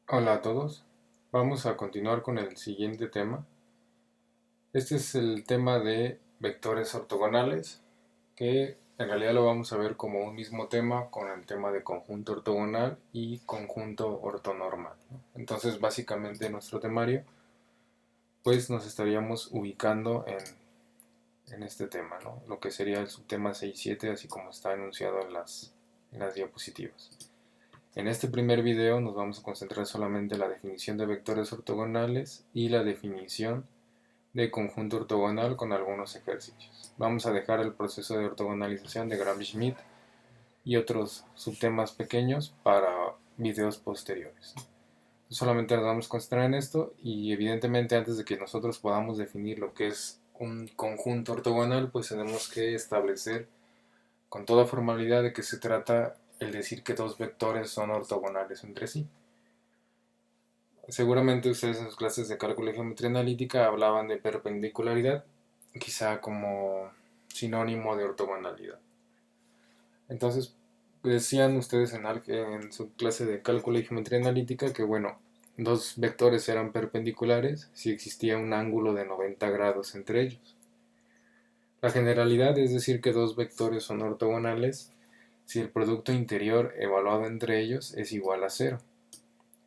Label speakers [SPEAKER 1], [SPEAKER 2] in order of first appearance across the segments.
[SPEAKER 1] Hola a todos, vamos a continuar con el siguiente tema. Este es el tema de vectores ortogonales, que en realidad lo vamos a ver como un mismo tema con el tema de conjunto ortogonal y conjunto ortonormal, ¿no? Entonces básicamente en nuestro temario pues nos estaríamos ubicando en este tema, ¿no? Lo que sería el subtema 6.7 así como está enunciado en las diapositivas. En este primer video nos vamos a concentrar solamente en la definición de vectores ortogonales y la definición de conjunto ortogonal con algunos ejercicios. Vamos a dejar el proceso de ortogonalización de Gram-Schmidt y otros subtemas pequeños para videos posteriores. Solamente nos vamos a concentrar en esto y evidentemente antes de que nosotros podamos definir lo que es un conjunto ortogonal, pues tenemos que establecer con toda formalidad de qué se trata el decir que dos vectores son ortogonales entre sí. Seguramente ustedes en sus clases de cálculo y geometría analítica hablaban de perpendicularidad, quizá como sinónimo de ortogonalidad. Entonces, decían ustedes en su clase de cálculo y geometría analítica que, bueno, dos vectores eran perpendiculares si existía un ángulo de 90 grados entre ellos. La generalidad es decir que dos vectores son ortogonales si el producto interior evaluado entre ellos es igual a cero.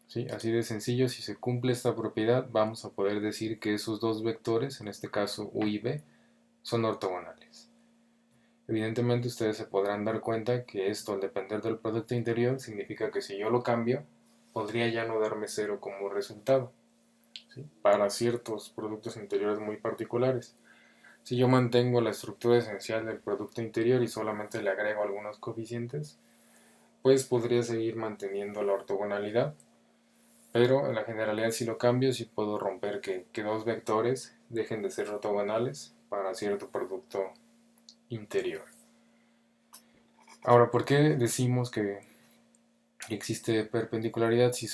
[SPEAKER 1] ¿Sí? Así de sencillo, si se cumple esta propiedad, vamos a poder decir que esos dos vectores, en este caso u y b, son ortogonales. Evidentemente ustedes se podrán dar cuenta que esto, al depender del producto interior, significa que si yo lo cambio, podría ya no darme cero como resultado, ¿sí? Para ciertos productos interiores muy particulares. Si yo mantengo la estructura esencial del producto interior y solamente le agrego algunos coeficientes, pues podría seguir manteniendo la ortogonalidad. Pero en la generalidad si lo cambio, sí puedo romper que dos vectores dejen de ser ortogonales para cierto producto interior. Ahora, ¿por qué decimos que existe perpendicularidad si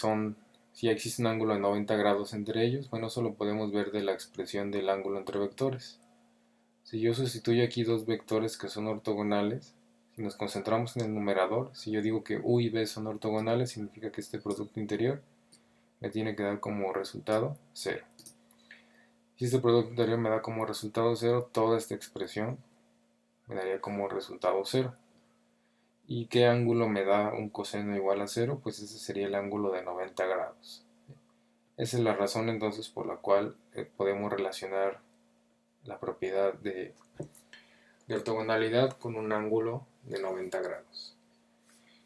[SPEAKER 1] existe un ángulo de 90 grados entre ellos? Bueno, eso lo podemos ver de la expresión del ángulo entre vectores. Si yo sustituyo aquí dos vectores que son ortogonales, si nos concentramos en el numerador, si yo digo que u y b son ortogonales, significa que este producto interior me tiene que dar como resultado 0. Si este producto interior me da como resultado 0, toda esta expresión me daría como resultado 0. ¿Y qué ángulo me da un coseno igual a 0? Pues ese sería el ángulo de 90 grados. Esa es la razón entonces por la cual podemos relacionar la propiedad de ortogonalidad con un ángulo de 90 grados.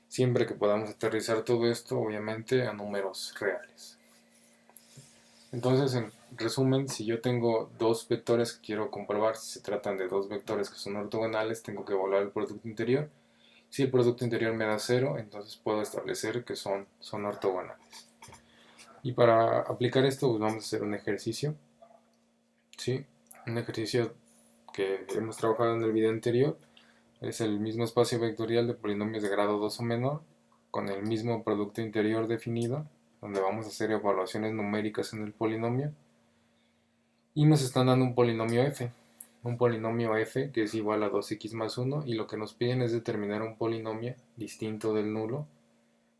[SPEAKER 1] Siempre que podamos aterrizar todo esto, obviamente, a números reales. Entonces, en resumen, si yo tengo dos vectores que quiero comprobar si se tratan de dos vectores que son ortogonales, tengo que evaluar el producto interior. Si el producto interior me da 0, entonces puedo establecer que son ortogonales. Y para aplicar esto, pues vamos a hacer un ejercicio. ¿Sí? Un ejercicio que hemos trabajado en el video anterior. Es el mismo espacio vectorial de polinomios de grado 2 o menor, con el mismo producto interior definido, donde vamos a hacer evaluaciones numéricas en el polinomio. Y nos están dando un polinomio f que es igual a 2x más 1, y lo que nos piden es determinar un polinomio distinto del nulo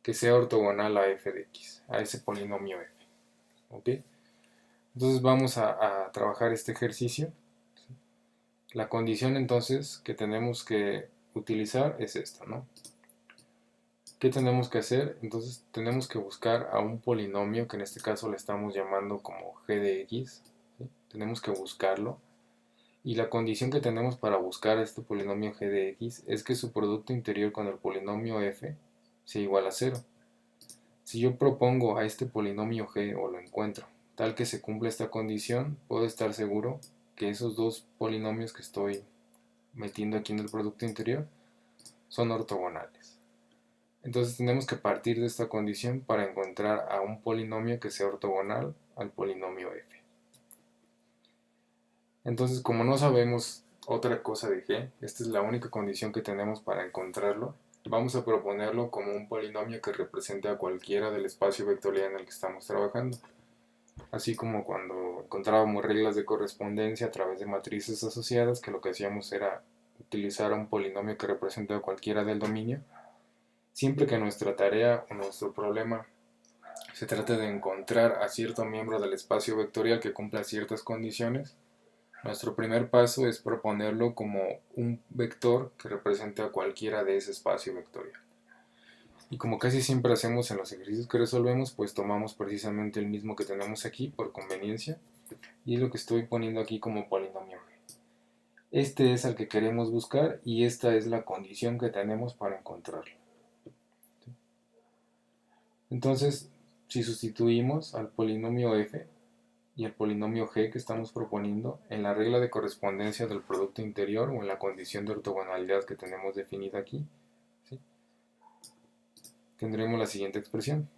[SPEAKER 1] que sea ortogonal a f de x, a ese polinomio f. ¿Ok? Entonces vamos a trabajar este ejercicio. La condición entonces que tenemos que utilizar es esta, ¿no? ¿Qué tenemos que hacer? Entonces tenemos que buscar a un polinomio que en este caso le estamos llamando como g de x, ¿sí? Tenemos que buscarlo. Y la condición que tenemos para buscar este polinomio g de x es que su producto interior con el polinomio f sea igual a 0. Si yo propongo a este polinomio g o lo encuentro tal que se cumpla esta condición, puedo estar seguro que esos dos polinomios que estoy metiendo aquí en el producto interior son ortogonales. Entonces tenemos que partir de esta condición para encontrar a un polinomio que sea ortogonal al polinomio f. Entonces, como no sabemos otra cosa de g, esta es la única condición que tenemos para encontrarlo, vamos a proponerlo como un polinomio que represente a cualquiera del espacio vectorial en el que estamos trabajando. Así como cuando encontrábamos reglas de correspondencia a través de matrices asociadas, que lo que hacíamos era utilizar un polinomio que represente a cualquiera del dominio, siempre que nuestra tarea o nuestro problema se trata de encontrar a cierto miembro del espacio vectorial que cumpla ciertas condiciones, nuestro primer paso es proponerlo como un vector que represente a cualquiera de ese espacio vectorial. Y como casi siempre hacemos en los ejercicios que resolvemos, pues tomamos precisamente el mismo que tenemos aquí por conveniencia, y es lo que estoy poniendo aquí como polinomio g. Este es el que queremos buscar y esta es la condición que tenemos para encontrarlo. Entonces, si sustituimos al polinomio f y el polinomio g que estamos proponiendo en la regla de correspondencia del producto interior o en la condición de ortogonalidad que tenemos definida aquí, ¿sí?, tendremos la siguiente expresión.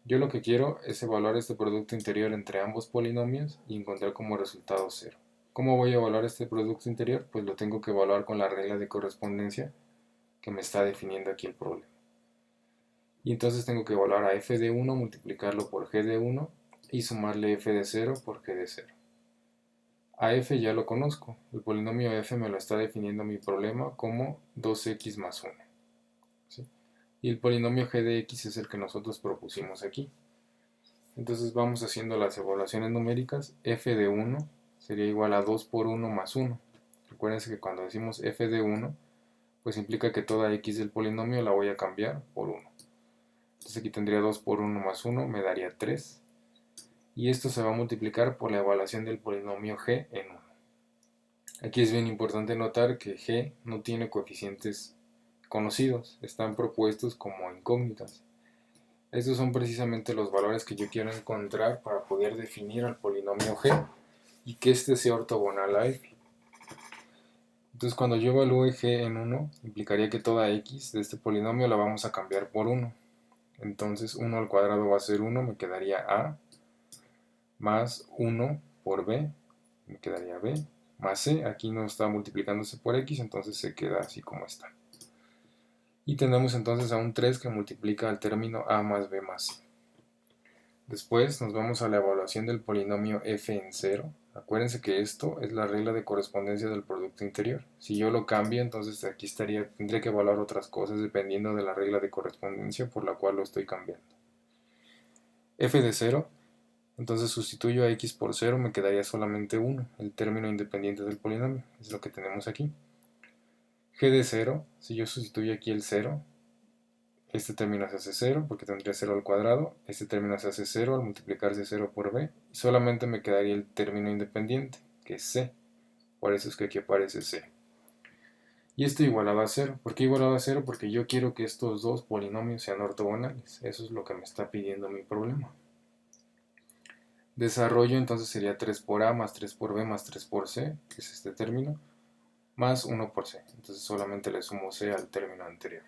[SPEAKER 1] Yo lo que quiero es evaluar este producto interior entre ambos polinomios y encontrar como resultado 0. ¿Cómo voy a evaluar este producto interior? Pues lo tengo que evaluar con la regla de correspondencia que me está definiendo aquí el problema. Y entonces tengo que evaluar a f de 1, multiplicarlo por g de 1 y sumarle f de 0 por g de 0. A f ya lo conozco, el polinomio f me lo está definiendo mi problema como 2x más 1. ¿Sí? Y el polinomio g de x es el que nosotros propusimos aquí. Entonces vamos haciendo las evaluaciones numéricas. F de 1 sería igual a 2 por 1 más 1. Recuérdense que cuando decimos f de 1, pues implica que toda x del polinomio la voy a cambiar por 1. Entonces aquí tendría 2 por 1 más 1, me daría 3. Y esto se va a multiplicar por la evaluación del polinomio g en 1. Aquí es bien importante notar que g no tiene coeficientes conocidos, están propuestos como incógnitas. Estos son precisamente los valores que yo quiero encontrar para poder definir al polinomio g y que este sea ortogonal a f. Entonces cuando yo evalúe g en 1, implicaría que toda x de este polinomio la vamos a cambiar por 1. Entonces 1 al cuadrado va a ser 1, me quedaría a, más 1 por b, me quedaría b, más c, aquí no está multiplicándose por x, entonces se queda así como está. Y tenemos entonces a un 3 que multiplica al término a más b más c. Después nos vamos a la evaluación del polinomio f en 0. Acuérdense que esto es la regla de correspondencia del producto interior. Si yo lo cambio, entonces aquí tendría que evaluar otras cosas dependiendo de la regla de correspondencia por la cual lo estoy cambiando. F de 0, entonces sustituyo a x por 0, me quedaría solamente 1, el término independiente del polinomio, es lo que tenemos aquí. G de 0, si yo sustituyo aquí el 0, este término se hace 0 porque tendría 0 al cuadrado, este término se hace 0 al multiplicarse 0 por b, y solamente me quedaría el término independiente, que es c, por eso es que aquí aparece c. Y esto igualado a 0, ¿por qué igualado a 0? Porque yo quiero que estos dos polinomios sean ortogonales, eso es lo que me está pidiendo mi problema. Desarrollo entonces sería 3 por a más 3 por b más 3 por c, que es este término, más 1 por c, entonces solamente le sumo c al término anterior.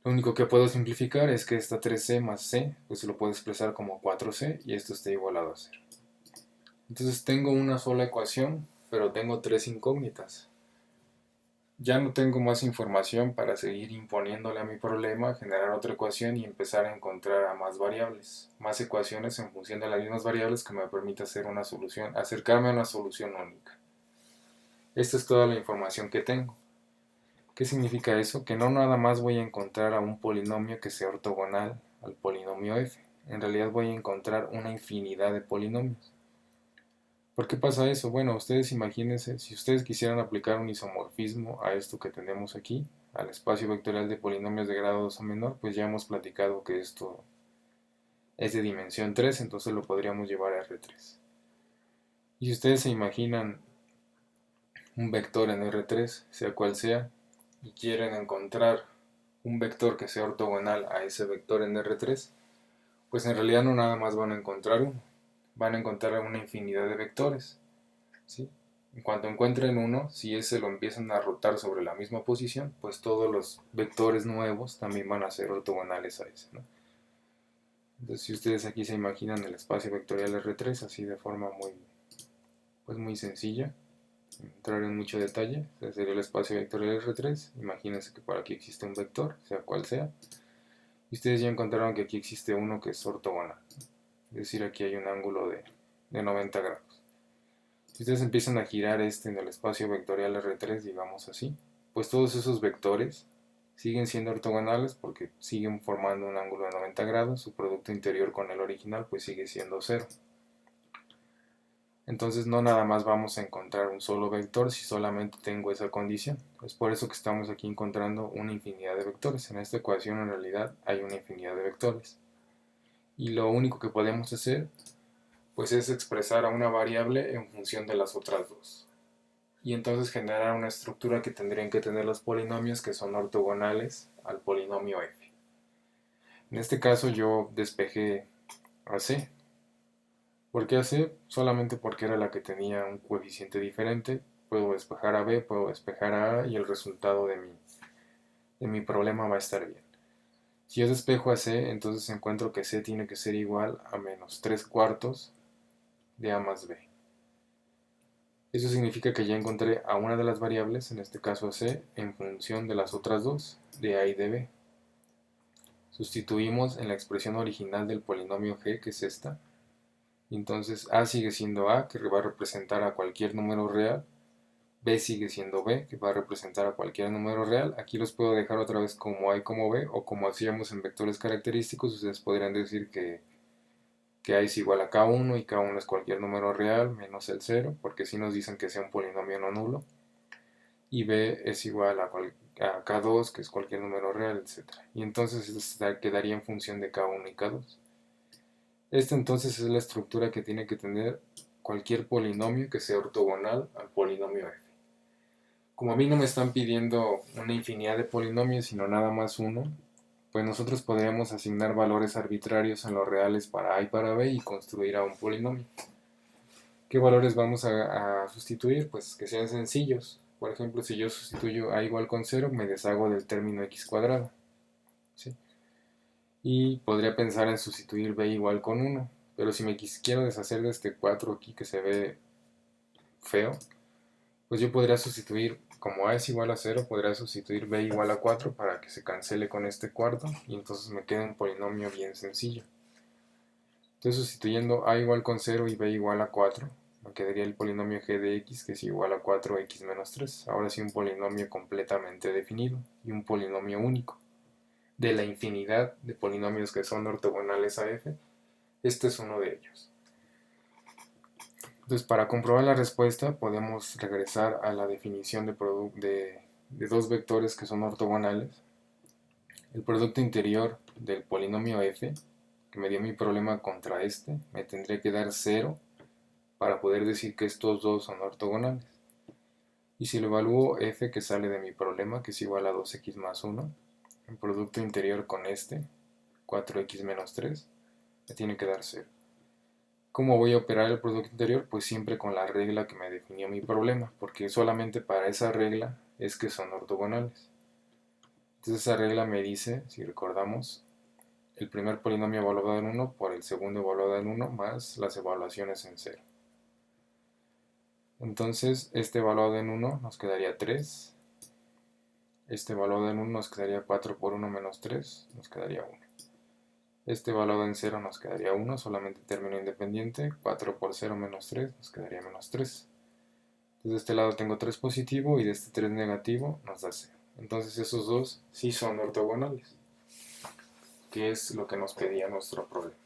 [SPEAKER 1] Lo único que puedo simplificar es que esta 3c más c, pues se lo puedo expresar como 4c y esto está igualado a 0. Entonces tengo una sola ecuación, pero tengo tres incógnitas. Ya no tengo más información para seguir imponiéndole a mi problema, generar otra ecuación y empezar a encontrar a más variables, más ecuaciones en función de las mismas variables que me permita hacer una solución, acercarme a una solución única. Esta es toda la información que tengo. ¿Qué significa eso? Que no nada más voy a encontrar a un polinomio que sea ortogonal al polinomio f. En realidad voy a encontrar una infinidad de polinomios. ¿Por qué pasa eso? Bueno, ustedes imagínense, si ustedes quisieran aplicar un isomorfismo a esto que tenemos aquí, al espacio vectorial de polinomios de grado 2 o menor, pues ya hemos platicado que esto es de dimensión 3, entonces lo podríamos llevar a R3. Y si ustedes se imaginan un vector en R3, sea cual sea, y quieren encontrar un vector que sea ortogonal a ese vector en R3, pues en realidad no nada más van a encontrar uno, van a encontrar una infinidad de vectores, ¿sí? En cuanto encuentren uno, si ese lo empiezan a rotar sobre la misma posición, pues todos los vectores nuevos también van a ser ortogonales a ese, ¿no? Entonces si ustedes aquí se imaginan el espacio vectorial R3 así de forma muy sencilla, sin entrar en mucho detalle, ese sería el espacio vectorial R3. Imagínense que por aquí existe un vector, sea cual sea, y ustedes ya encontraron que aquí existe uno que es ortogonal, es decir, aquí hay un ángulo de 90 grados. Si ustedes empiezan a girar en el espacio vectorial R3, digamos así, pues todos esos vectores siguen siendo ortogonales porque siguen formando un ángulo de 90 grados, su producto interior con el original pues sigue siendo 0. Entonces no nada más vamos a encontrar un solo vector si solamente tengo esa condición. Es por eso que estamos aquí encontrando una infinidad de vectores. En esta ecuación en realidad hay una infinidad de vectores. Y lo único que podemos hacer pues es expresar a una variable en función de las otras dos. Y entonces generar una estructura que tendrían que tener los polinomios que son ortogonales al polinomio f. En este caso yo despejé a c. ¿Por qué a c? Solamente porque era la que tenía un coeficiente diferente. Puedo despejar a b, puedo despejar a a y el resultado de mi problema va a estar bien. Si yo despejo a c, entonces encuentro que c tiene que ser igual a menos 3 cuartos de a más b. Eso significa que ya encontré a una de las variables, en este caso a c, en función de las otras dos, de a y de b. Sustituimos en la expresión original del polinomio g, que es esta. Entonces a sigue siendo a, que va a representar a cualquier número real. B sigue siendo b, que va a representar a cualquier número real. Aquí los puedo dejar otra vez como a y como b, o como hacíamos en vectores característicos. Ustedes podrían decir que a es igual a k1 y k1 es cualquier número real menos el 0, porque si nos dicen que sea un polinomio no nulo. Y b es igual a k2, que es cualquier número real, etc. Y entonces quedaría en función de k1 y k2. Esta entonces es la estructura que tiene que tener cualquier polinomio que sea ortogonal al polinomio f. Como a mí no me están pidiendo una infinidad de polinomios, sino nada más uno, pues nosotros podríamos asignar valores arbitrarios en los reales para a y para b y construir a un polinomio. ¿Qué valores vamos a sustituir? Pues que sean sencillos. Por ejemplo, si yo sustituyo a igual con 0, me deshago del término x cuadrado. ¿Sí? Y podría pensar en sustituir b igual con 1. Pero si me quiero deshacer de este 4 aquí que se ve feo, pues yo podría sustituir, como a es igual a 0, podría sustituir b igual a 4 para que se cancele con este cuarto y entonces me queda un polinomio bien sencillo. Entonces sustituyendo a igual con 0 y b igual a 4, me quedaría el polinomio g de x, que es igual a 4x menos 3. Ahora sí un polinomio completamente definido y un polinomio único. De la infinidad de polinomios que son ortogonales a f, este es uno de ellos. Entonces, para comprobar la respuesta, podemos regresar a la definición de dos vectores que son ortogonales. El producto interior del polinomio f, que me dio mi problema contra este, me tendría que dar 0 para poder decir que estos dos son ortogonales. Y si lo evalúo f, que sale de mi problema, que es igual a 2x más 1, el producto interior con este, 4x menos 3, me tiene que dar 0. ¿Cómo voy a operar el producto interior? Pues siempre con la regla que me definió mi problema, porque solamente para esa regla es que son ortogonales. Entonces esa regla me dice, si recordamos, el primer polinomio evaluado en 1 por el segundo evaluado en 1 más las evaluaciones en 0. Entonces este evaluado en 1 nos quedaría 3, este evaluado en 1 nos quedaría 4 por 1 menos 3, nos quedaría 1. Este evaluado en 0 nos quedaría 1, solamente término independiente, 4 por 0 menos 3 nos quedaría menos 3. Entonces de este lado tengo 3 positivo y de este 3 negativo nos da 0. Entonces esos dos sí son ortogonales, que es lo que nos pedía nuestro problema.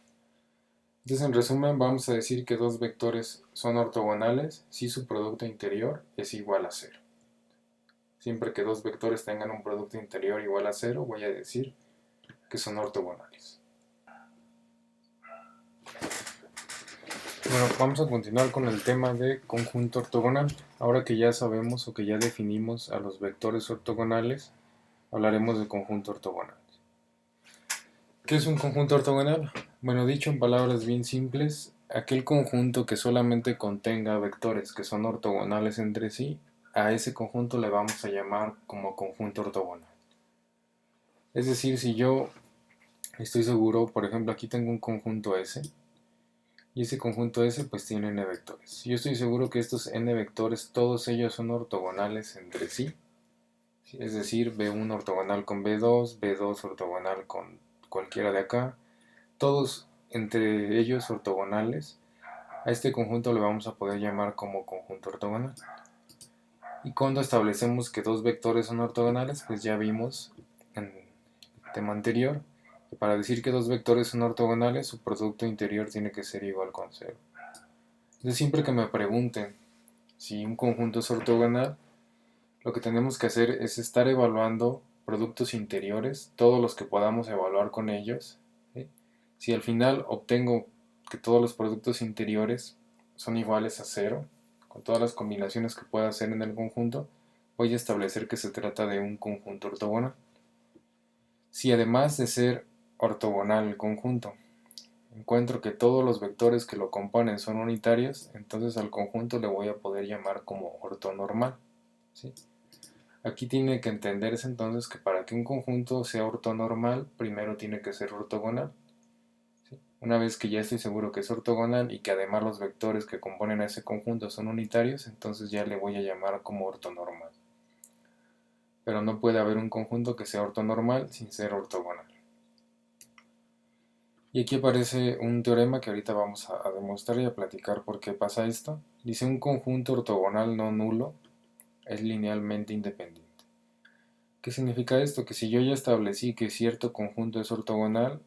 [SPEAKER 1] Entonces en resumen vamos a decir que dos vectores son ortogonales si su producto interior es igual a 0. Siempre que dos vectores tengan un producto interior igual a 0, voy a decir que son ortogonales. Bueno, vamos a continuar con el tema de conjunto ortogonal. Ahora que ya sabemos o que ya definimos a los vectores ortogonales, hablaremos de conjunto ortogonal. ¿Qué es un conjunto ortogonal? Bueno, dicho en palabras bien simples, aquel conjunto que solamente contenga vectores que son ortogonales entre sí, a ese conjunto le vamos a llamar como conjunto ortogonal. Es decir, si yo estoy seguro, por ejemplo, aquí tengo un conjunto S, y ese conjunto S pues tiene n vectores. Yo estoy seguro que estos n vectores, todos ellos son ortogonales entre sí. Es decir, B1 ortogonal con B2, B2 ortogonal con cualquiera de acá. Todos entre ellos ortogonales. A este conjunto le vamos a poder llamar como conjunto ortogonal. Y cuando establecemos que dos vectores son ortogonales, pues ya vimos tema anterior, que para decir que dos vectores son ortogonales, su producto interior tiene que ser igual con cero. Entonces siempre que me pregunten si un conjunto es ortogonal, lo que tenemos que hacer es estar evaluando productos interiores, todos los que podamos evaluar con ellos, ¿sí? Si al final obtengo que todos los productos interiores son iguales a cero, con todas las combinaciones que pueda hacer en el conjunto, voy a establecer que se trata de un conjunto ortogonal. Si además de ser ortogonal el conjunto, encuentro que todos los vectores que lo componen son unitarios, entonces al conjunto le voy a poder llamar como ortonormal, ¿sí? Aquí tiene que entenderse entonces que para que un conjunto sea ortonormal, primero tiene que ser ortogonal, ¿sí? Una vez que ya estoy seguro que es ortogonal y que además los vectores que componen a ese conjunto son unitarios, entonces ya le voy a llamar como ortonormal. Pero no puede haber un conjunto que sea ortonormal sin ser ortogonal. Y aquí aparece un teorema que ahorita vamos a demostrar y a platicar por qué pasa esto. Dice: un conjunto ortogonal no nulo es linealmente independiente. ¿Qué significa esto? Que si yo ya establecí que cierto conjunto es ortogonal,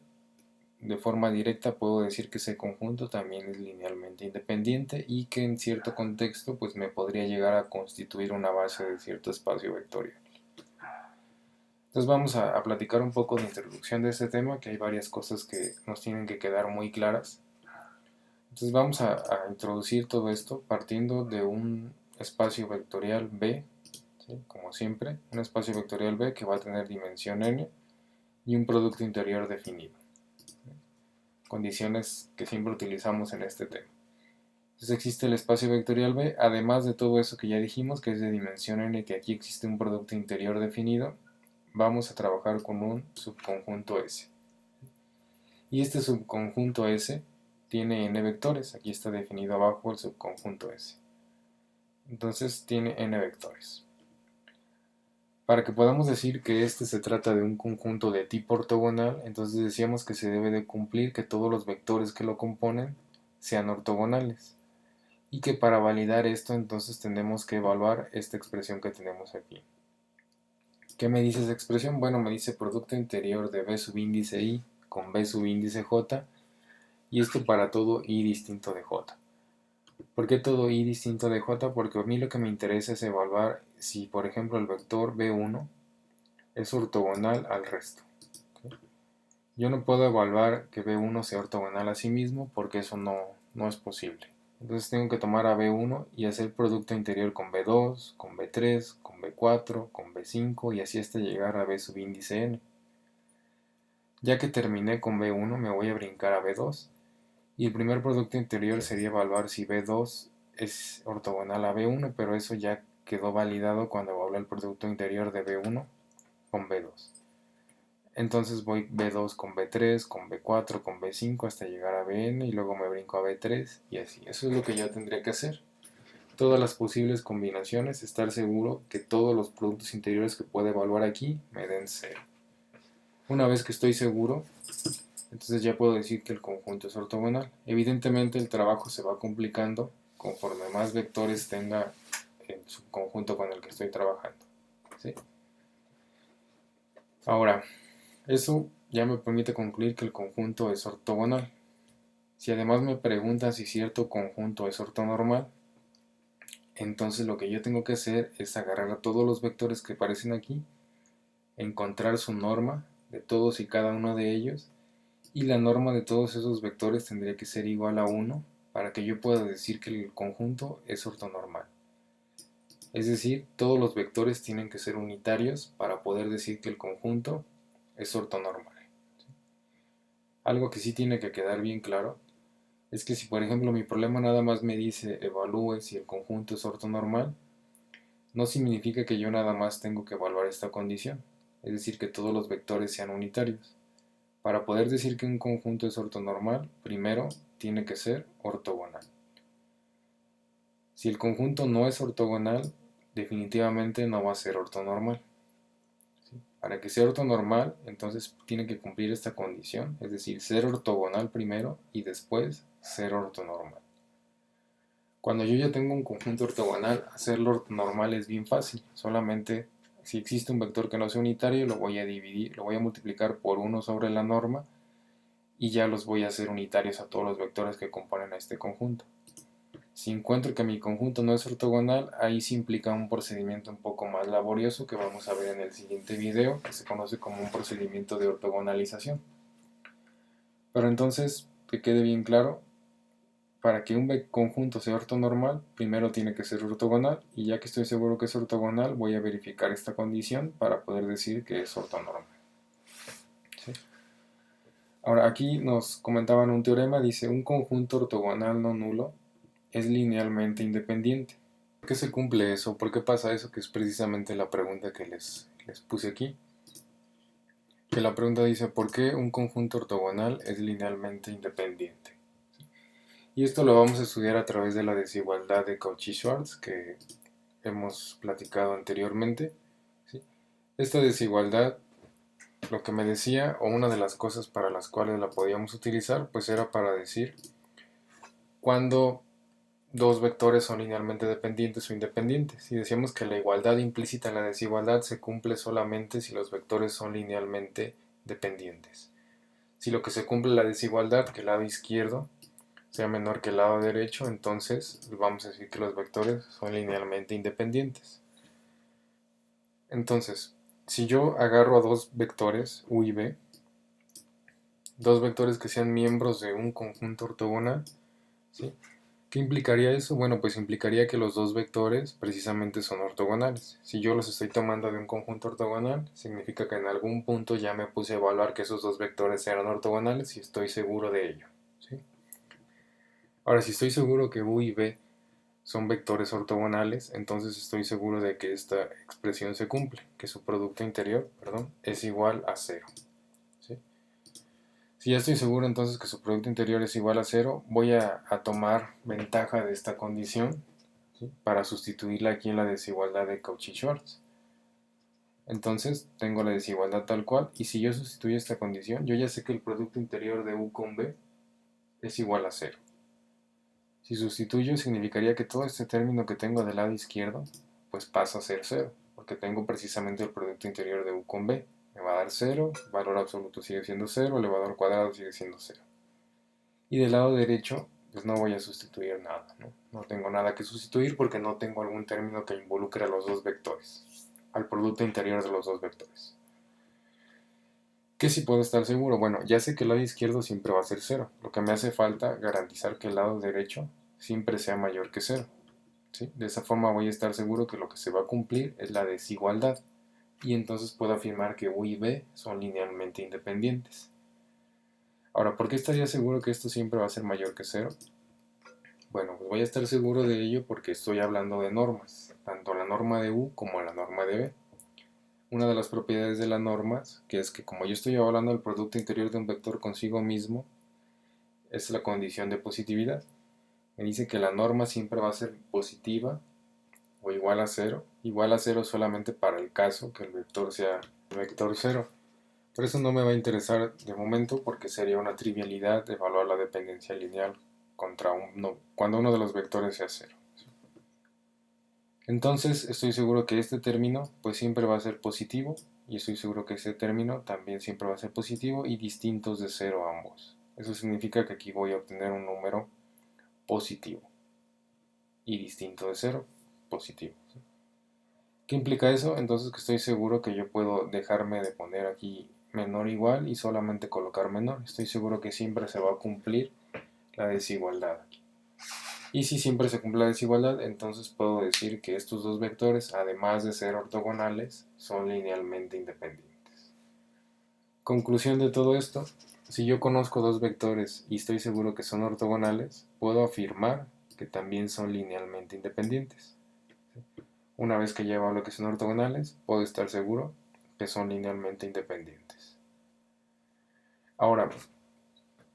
[SPEAKER 1] de forma directa puedo decir que ese conjunto también es linealmente independiente y que en cierto contexto pues me podría llegar a constituir una base de cierto espacio vectorial. Entonces vamos a platicar un poco de introducción de este tema, que hay varias cosas que nos tienen que quedar muy claras. Entonces vamos a introducir todo esto partiendo de un espacio vectorial B, ¿sí? Como siempre, un espacio vectorial B que va a tener dimensión n y un producto interior definido. Condiciones que siempre utilizamos en este tema. Entonces existe el espacio vectorial B, además de todo eso que ya dijimos, que es de dimensión n, que aquí existe un producto interior definido, vamos a trabajar con un subconjunto S. Y este subconjunto S tiene n vectores, aquí está definido abajo el subconjunto S. Entonces tiene n vectores. Para que podamos decir que este se trata de un conjunto de tipo ortogonal, entonces decíamos que se debe de cumplir que todos los vectores que lo componen sean ortogonales. Y que para validar esto entonces tenemos que evaluar esta expresión que tenemos aquí. ¿Qué me dice esa expresión? Bueno, me dice producto interior de B subíndice I con B subíndice J, y esto para todo I distinto de J. ¿Por qué todo I distinto de J? Porque a mí lo que me interesa es evaluar si, por ejemplo, el vector B1 es ortogonal al resto. ¿Sí? Yo no puedo evaluar que B1 sea ortogonal a sí mismo porque eso no es posible. Entonces tengo que tomar a B1 y hacer producto interior con B2, con B3, con B4, con B5 y así hasta llegar a B subíndice n. Ya que terminé con B1 me voy a brincar a B2 y el primer producto interior sería evaluar si B2 es ortogonal a B1, pero eso ya quedó validado cuando evalué el producto interior de B1 con B2. Entonces voy B2 con B3, con B4, con B5 hasta llegar a Bn y luego me brinco a B3 y así. Eso es lo que yo tendría que hacer. Todas las posibles combinaciones, estar seguro que todos los productos interiores que pueda evaluar aquí me den 0. Una vez que estoy seguro, entonces ya puedo decir que el conjunto es ortogonal. Evidentemente el trabajo se va complicando conforme más vectores tenga el subconjunto con el que estoy trabajando, ¿sí? Ahora, eso ya me permite concluir que el conjunto es ortogonal. Si además me preguntan si cierto conjunto es ortonormal, entonces lo que yo tengo que hacer es agarrar a todos los vectores que aparecen aquí, encontrar su norma de todos y cada uno de ellos, y la norma de todos esos vectores tendría que ser igual a 1 para que yo pueda decir que el conjunto es ortonormal. Es decir, todos los vectores tienen que ser unitarios para poder decir que el conjunto es ortonormal. Algo que sí tiene que quedar bien claro es que si por ejemplo mi problema nada más me dice evalúe si el conjunto es ortonormal, no significa que yo nada más tengo que evaluar esta condición, es decir, que todos los vectores sean unitarios. Para poder decir que un conjunto es ortonormal, primero tiene que ser ortogonal. Si el conjunto no es ortogonal, definitivamente no va a ser ortonormal. ¿Sí? Para que sea ortonormal, entonces tiene que cumplir esta condición, es decir, ser ortogonal primero y después ser ortonormal. Cuando yo ya tengo un conjunto ortogonal, hacerlo ortonormal es bien fácil, solamente Si existe un vector que no sea unitario, lo voy a dividir, lo voy a multiplicar por 1 sobre la norma y ya los voy a hacer unitarios a todos los vectores que componen a este conjunto. Si encuentro que mi conjunto no es ortogonal, ahí sí implica un procedimiento un poco más laborioso que vamos a ver en el siguiente video, que se conoce como un procedimiento de ortogonalización. Pero entonces, que quede bien claro, para que un conjunto sea ortonormal, primero tiene que ser ortogonal, y ya que estoy seguro que es ortogonal, voy a verificar esta condición para poder decir que es ortonormal. ¿Sí? Ahora, aquí nos comentaban un teorema, dice, un conjunto ortogonal no nulo es linealmente independiente. ¿Por qué se cumple eso? ¿Por qué pasa eso? Que es precisamente la pregunta que les puse aquí. Que la pregunta dice, ¿por qué un conjunto ortogonal es linealmente independiente? Y esto lo vamos a estudiar a través de la desigualdad de Cauchy-Schwarz, que hemos platicado anteriormente. ¿Sí? Esta desigualdad, lo que me decía, o una de las cosas para las cuales la podíamos utilizar, pues era para decir cuando dos vectores son linealmente dependientes o independientes. Y decíamos que la igualdad implícita en la desigualdad se cumple solamente si los vectores son linealmente dependientes. Si lo que se cumple en la desigualdad, que el lado izquierdo sea menor que el lado derecho, entonces vamos a decir que los vectores son linealmente independientes. Entonces, si yo agarro a dos vectores, u y b, dos vectores que sean miembros de un conjunto ortogonal, ¿sí? ¿Qué implicaría eso? Bueno, pues implicaría que los dos vectores precisamente son ortogonales. Si yo los estoy tomando de un conjunto ortogonal, significa que en algún punto ya me puse a evaluar que esos dos vectores eran ortogonales y estoy seguro de ello. ¿Sí? Ahora, si estoy seguro que u y b son vectores ortogonales, entonces estoy seguro de que esta expresión se cumple, que su producto interior, es igual a 0. ¿Sí? Si ya estoy seguro entonces que su producto interior es igual a 0, voy a tomar ventaja de esta condición, ¿sí? Para sustituirla aquí en la desigualdad de Cauchy-Schwarz. Entonces tengo la desigualdad tal cual, y si yo sustituyo esta condición, yo ya sé que el producto interior de u con b es igual a 0. Si sustituyo, significaría que todo este término que tengo del lado izquierdo, pues pasa a ser 0, porque tengo precisamente el producto interior de u con b. Me va a dar 0, valor absoluto sigue siendo 0, elevador cuadrado sigue siendo 0. Y del lado derecho, pues no voy a sustituir nada, ¿no? No tengo nada que sustituir porque no tengo algún término que involucre a los dos vectores, al producto interior de los dos vectores. ¿Qué sí puedo estar seguro? Bueno, ya sé que el lado izquierdo siempre va a ser 0. Lo que me hace falta garantizar que el lado derecho siempre sea mayor que 0. ¿Sí? De esa forma voy a estar seguro que lo que se va a cumplir es la desigualdad. Y entonces puedo afirmar que u y b son linealmente independientes. Ahora, ¿por qué estaría seguro que esto siempre va a ser mayor que 0? Bueno, pues voy a estar seguro de ello porque estoy hablando de normas, tanto la norma de u como la norma de b. Una de las propiedades de las normas, que es que como yo estoy hablando del producto interior de un vector consigo mismo, es la condición de positividad. Me dice que la norma siempre va a ser positiva o igual a 0 solamente para el caso que el vector sea el vector 0. Pero eso no me va a interesar de momento porque sería una trivialidad evaluar la dependencia lineal cuando uno de los vectores sea 0. Entonces estoy seguro que este término pues siempre va a ser positivo y estoy seguro que este término también siempre va a ser positivo y distintos de 0 ambos. Eso significa que aquí voy a obtener un número positivo y distinto de 0, positivo. ¿Qué implica eso? Entonces que estoy seguro que yo puedo dejarme de poner aquí menor igual y solamente colocar menor. Estoy seguro que siempre se va a cumplir la desigualdad aquí. Y si siempre se cumple la desigualdad, entonces puedo decir que estos dos vectores, además de ser ortogonales, son linealmente independientes. Conclusión de todo esto, si yo conozco dos vectores y estoy seguro que son ortogonales, puedo afirmar que también son linealmente independientes. Una vez que ya evalúo que son ortogonales, puedo estar seguro que son linealmente independientes. Ahora,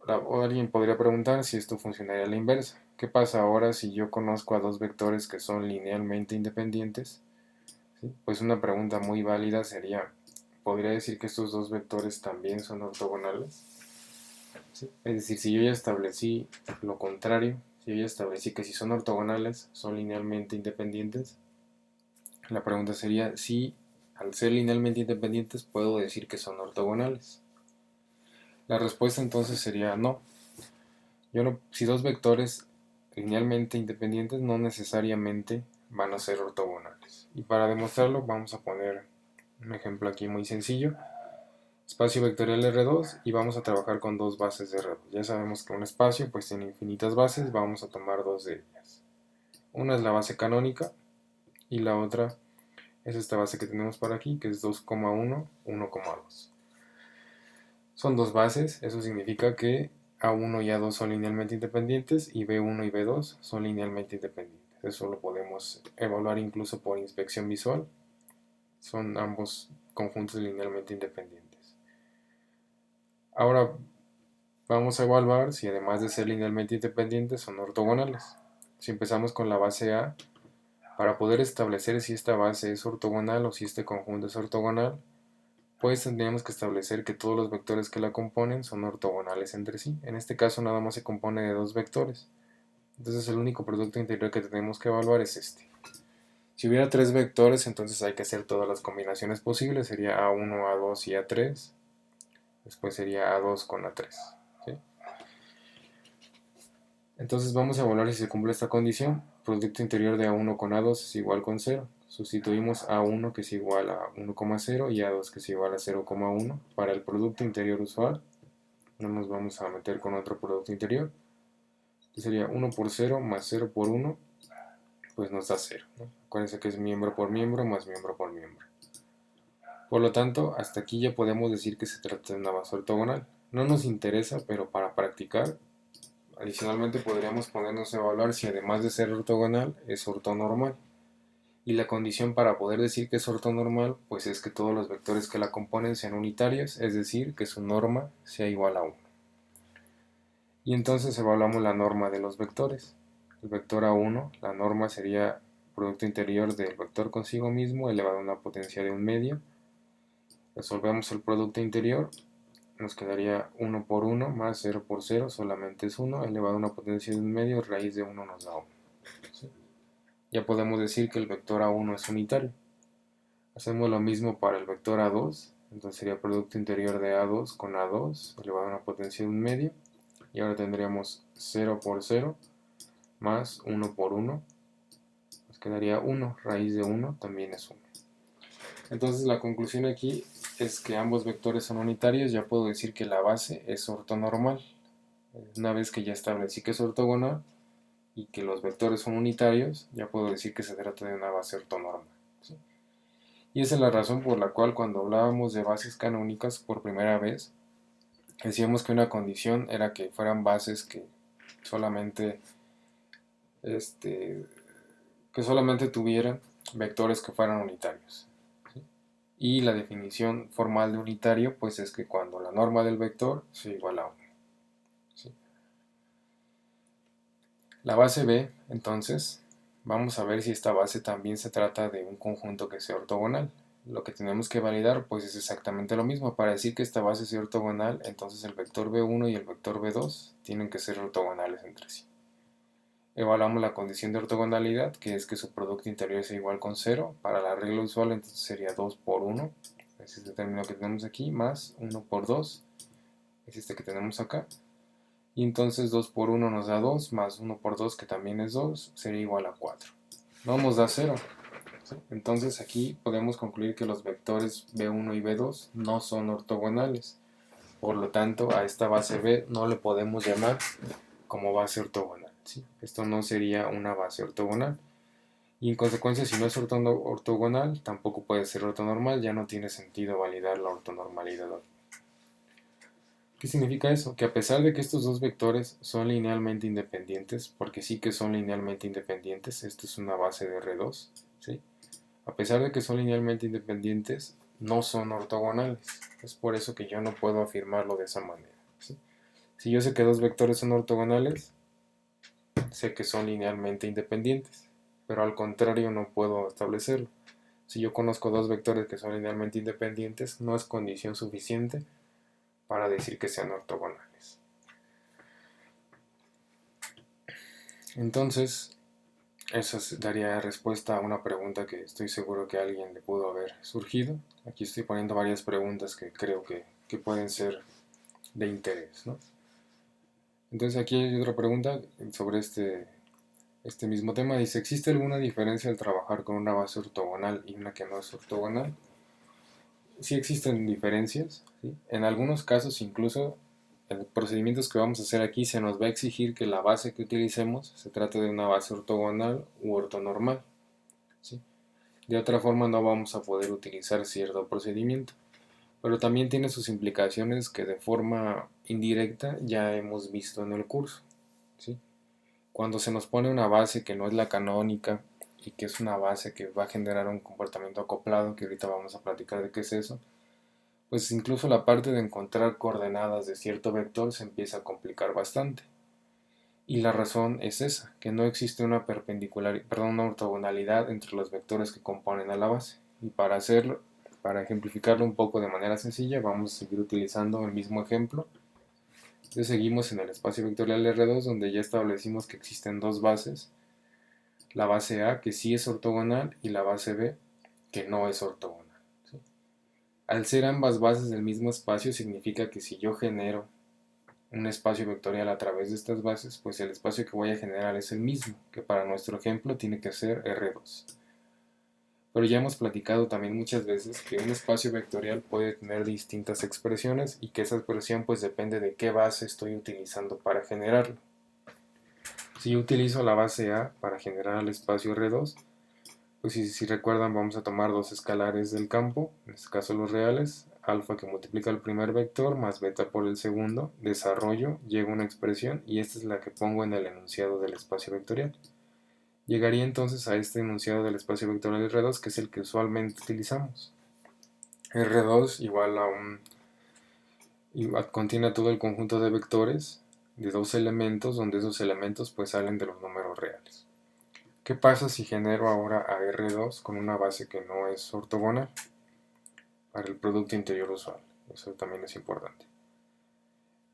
[SPEAKER 1] alguien podría preguntar si esto funcionaría a la inversa. ¿Qué pasa ahora si yo conozco a dos vectores que son linealmente independientes? ¿Sí? Pues una pregunta muy válida sería, ¿podría decir que estos dos vectores también son ortogonales? ¿Sí? Es decir, si yo ya establecí lo contrario, si yo ya establecí que si son ortogonales son linealmente independientes, la pregunta sería si al ser linealmente independientes, puedo decir que son ortogonales. La respuesta entonces sería no. Si dos vectores linealmente independientes no necesariamente van a ser ortogonales. Y para demostrarlo vamos a poner un ejemplo aquí muy sencillo. Espacio vectorial R2 y vamos a trabajar con dos bases de R2. Ya sabemos que un espacio pues tiene infinitas bases, vamos a tomar dos de ellas. Una es la base canónica y la otra es esta base que tenemos por aquí, que es 2,1, 1,2. Son dos bases, eso significa que A1 y A2 son linealmente independientes y B1 y B2 son linealmente independientes. Eso lo podemos evaluar incluso por inspección visual. Son ambos conjuntos linealmente independientes. Ahora vamos a evaluar si además de ser linealmente independientes son ortogonales. Si empezamos con la base A, para poder establecer si esta base es ortogonal o si este conjunto es ortogonal, pues tendríamos que establecer que todos los vectores que la componen son ortogonales entre sí. En este caso nada más se compone de dos vectores. Entonces el único producto interior que tenemos que evaluar es este. Si hubiera tres vectores, entonces hay que hacer todas las combinaciones posibles. Sería A1, A2 y A3. Después sería A2 con A3. ¿Sí? Entonces vamos a evaluar si se cumple esta condición. Producto interior de A1 con A2 es igual con 0. Sustituimos A1 que es igual a 1,0 y A2 que es igual a 0,1 para el producto interior usual. No nos vamos a meter con otro producto interior. Sería 1 por 0 más 0 por 1, pues nos da 0. ¿no? Acuérdense que es miembro por miembro más miembro por miembro. Por lo tanto, hasta aquí ya podemos decir que se trata de una base ortogonal. No nos interesa, pero para practicar, adicionalmente podríamos ponernos a evaluar si además de ser ortogonal, es ortonormal. Y la condición para poder decir que es ortonormal, pues es que todos los vectores que la componen sean unitarios, es decir, que su norma sea igual a 1. Y entonces evaluamos la norma de los vectores. El vector A1, la norma sería producto interior del vector consigo mismo elevado a una potencia de un medio. Resolvemos el producto interior, nos quedaría 1 por 1 más 0 por 0, solamente es 1, elevado a una potencia de un medio, raíz de 1 nos da 1. ¿Sí? Ya podemos decir que el vector A1 es unitario. Hacemos lo mismo para el vector A2, entonces sería producto interior de A2 con A2, elevado a una potencia de un medio, y ahora tendríamos 0 por 0 más 1 por 1, nos quedaría 1, raíz de 1 también es 1. Entonces la conclusión aquí es que ambos vectores son unitarios, ya puedo decir que la base es ortonormal. Una vez que ya establecí que es ortogonal y que los vectores son unitarios, ya puedo decir que se trata de una base ortonormal. ¿Sí? Y esa es la razón por la cual cuando hablábamos de bases canónicas por primera vez, decíamos que una condición era que fueran bases que solamente tuvieran vectores que fueran unitarios. ¿Sí? Y la definición formal de unitario pues es que cuando la norma del vector sea igual a 1. ¿Sí? La base B, entonces, vamos a ver si esta base también se trata de un conjunto que sea ortogonal. Lo que tenemos que validar pues es exactamente lo mismo. Para decir que esta base sea ortogonal, entonces el vector B1 y el vector B2 tienen que ser ortogonales entre sí. Evaluamos la condición de ortogonalidad, que es que su producto interior sea igual con 0. Para la regla usual entonces sería 2 por 1, es este término que tenemos aquí, más 1 por 2, es este que tenemos acá. Y entonces 2 por 1 nos da 2, más 1 por 2 que también es 2, sería igual a 4. No nos da 0. ¿Sí? Entonces aquí podemos concluir que los vectores B1 y B2 no son ortogonales. Por lo tanto, a esta base B no le podemos llamar como base ortogonal. ¿Sí? Esto no sería una base ortogonal. Y en consecuencia, si no es ortogonal, tampoco puede ser ortonormal, ya no tiene sentido validar la ortonormalidad. ¿Qué significa eso? Que a pesar de que estos dos vectores son linealmente independientes, porque sí que son linealmente independientes, esto es una base de R2, ¿sí? A pesar de que son linealmente independientes, no son ortogonales. Es por eso que yo no puedo afirmarlo de esa manera. ¿Sí? Si yo sé que dos vectores son ortogonales, sé que son linealmente independientes, pero al contrario no puedo establecerlo. Si yo conozco dos vectores que son linealmente independientes, no es condición suficiente para decir que sean ortogonales. Entonces, daría respuesta a una pregunta que estoy seguro que a alguien le pudo haber surgido. Aquí estoy poniendo varias preguntas que creo que pueden ser de interés, ¿no? Entonces aquí hay otra pregunta sobre este mismo tema. Dice, ¿existe alguna diferencia al trabajar con una base ortogonal y una que no es ortogonal? Sí existen diferencias, ¿sí? En algunos casos incluso en los procedimientos que vamos a hacer aquí se nos va a exigir que la base que utilicemos se trate de una base ortogonal u ortonormal, ¿sí? De otra forma no vamos a poder utilizar cierto procedimiento. Pero también tiene sus implicaciones que de forma indirecta ya hemos visto en el curso, ¿sí? Cuando se nos pone una base que no es la canónica y que es una base que va a generar un comportamiento acoplado, que ahorita vamos a platicar de qué es eso, pues incluso la parte de encontrar coordenadas de cierto vector se empieza a complicar bastante. Y la razón es esa, que no existe una una ortogonalidad entre los vectores que componen a la base. Y para hacerlo, para ejemplificarlo un poco de manera sencilla, vamos a seguir utilizando el mismo ejemplo. Entonces seguimos en el espacio vectorial R2, donde ya establecimos que existen dos bases, la base A que sí es ortogonal y la base B que no es ortogonal, ¿sí? Al ser ambas bases del mismo espacio significa que si yo genero un espacio vectorial a través de estas bases, pues el espacio que voy a generar es el mismo, que para nuestro ejemplo tiene que ser R2. Pero ya hemos platicado también muchas veces que un espacio vectorial puede tener distintas expresiones y que esa expresión pues depende de qué base estoy utilizando para generarlo. Si yo utilizo la base A para generar el espacio R2, pues si recuerdan vamos a tomar dos escalares del campo, en este caso los reales, alfa que multiplica el primer vector más beta por el segundo, desarrollo, llega una expresión y esta es la que pongo en el enunciado del espacio vectorial. Llegaría entonces a este enunciado del espacio vectorial R2 que es el que usualmente utilizamos. R2 igual a contiene todo el conjunto de vectores de dos elementos donde esos elementos pues salen de los números reales. ¿Qué pasa si genero ahora a R2 con una base que no es ortogonal para el producto interior usual? Eso también es importante.